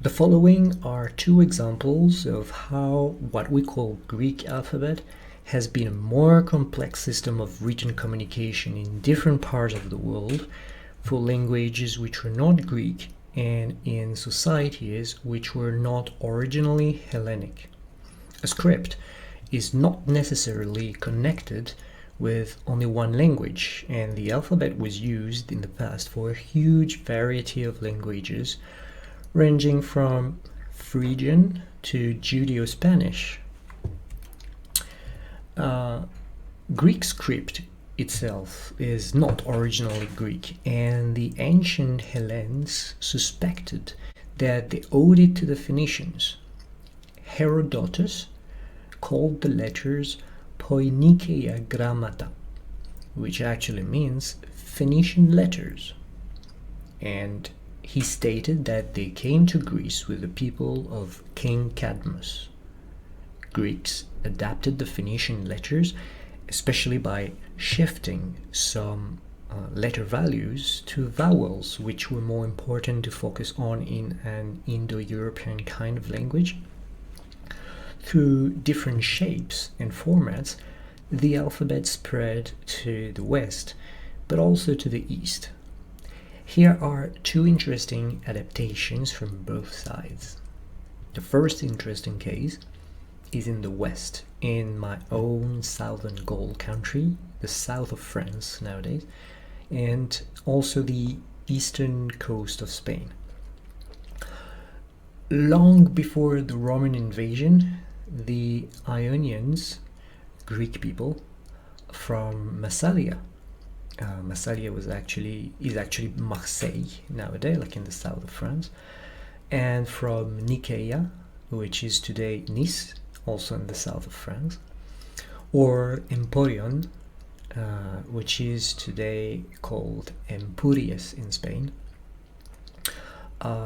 The following are two examples of how what we call Greek alphabet has been a more complex system of written communication in different parts of the world for languages which were not Greek and in societies which were not originally Hellenic. A script is not necessarily connected with only one language, and the alphabet was used in the past for a huge variety of languages, ranging from Phrygian to Judeo-Spanish. Greek script itself is not originally Greek, and the ancient Hellenes suspected that they owed it to the Phoenicians. Herodotus called the letters Poinikeia grammata, which actually means Phoenician letters, and he stated that they came to Greece with the people of King Cadmus. Greeks adapted the Phoenician letters, especially by shifting some letter values to vowels, which were more important to focus on in an Indo-European kind of language. Through different shapes and formats, the alphabet spread to the west, but also to the east. Here are two interesting adaptations from both sides. The first interesting case is in the west, in my own southern Gaul country, the south of France nowadays, and also the eastern coast of Spain. Long before the Roman invasion, the Ionians, Greek people from Massalia, Massalia is actually Marseille nowadays, like in the south of France, and from Nicaea, which is today Nice, also in the south of France, or Emporion, which is today called Empúries in Spain.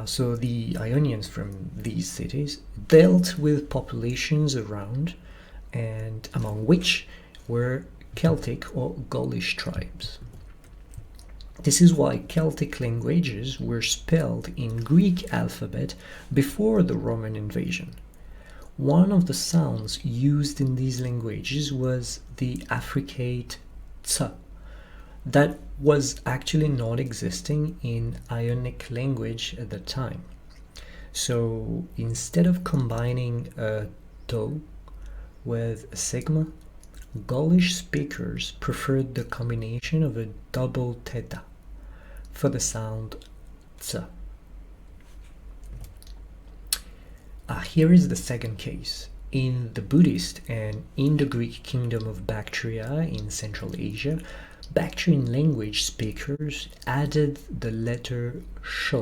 So the Ionians from these cities dealt with populations around, and among which were Celtic or Gaulish tribes. This is why Celtic languages were spelled in Greek alphabet before the Roman invasion. One of the sounds used in these languages was the affricate ts, that was actually not existing in Ionic language at the time. So instead of combining a to with a sigma, Gaulish speakers preferred the combination of a double theta for the sound ts. Here is the second case. In the Buddhist and Indo-Greek kingdom of Bactria in Central Asia, Bactrian language speakers added the letter sh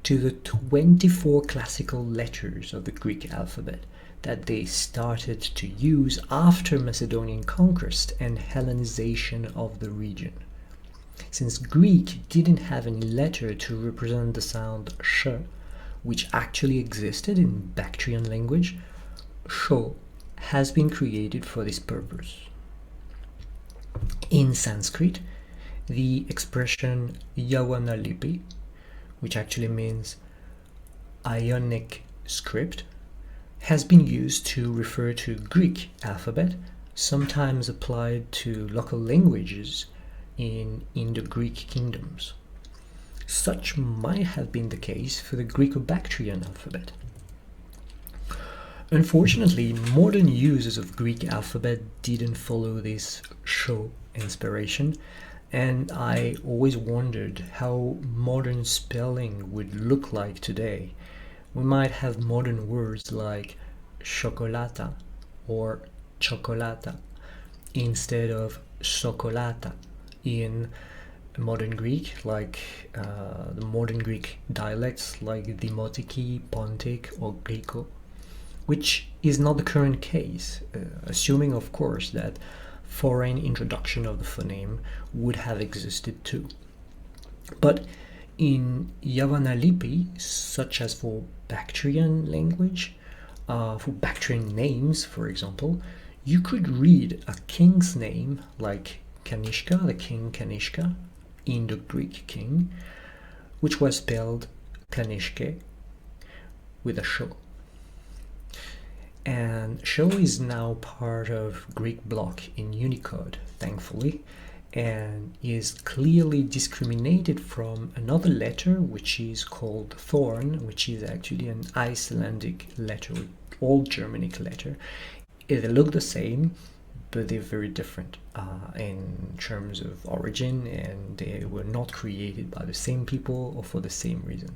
to the 24 classical letters of the Greek alphabet that they started to use after Macedonian conquest and Hellenization of the region. Since Greek didn't have any letter to represent the sound sh, which actually existed in Bactrian language, sho has been created for this purpose. In Sanskrit, the expression Yavanalipi, which actually means Ionic script, has been used to refer to Greek alphabet, sometimes applied to local languages in Indo-Greek kingdoms. Such might have been the case for the Greco-Bactrian alphabet. Unfortunately, modern users of Greek alphabet didn't follow this show inspiration, and I always wondered how modern spelling would look like today. We might have modern words like chocolata or chocolata instead of chocolata in modern Greek, like the modern Greek dialects like Dimotiki, Pontic, or Greco, which is not the current case, assuming of course that foreign introduction of the phoneme would have existed too. But in Yavanalipi, such as for Bactrian language, for Bactrian names, for example, you could read a king's name like Kanishka, the king Kanishka, Indo-Greek king, which was spelled Kanishke, with a shell. And shell is now part of Greek block in Unicode, thankfully, and is clearly discriminated from another letter which is called thorn, which is actually an Icelandic letter, Old Germanic letter. They look the same, but they're very different in terms of origin, and they were not created by the same people or for the same reason.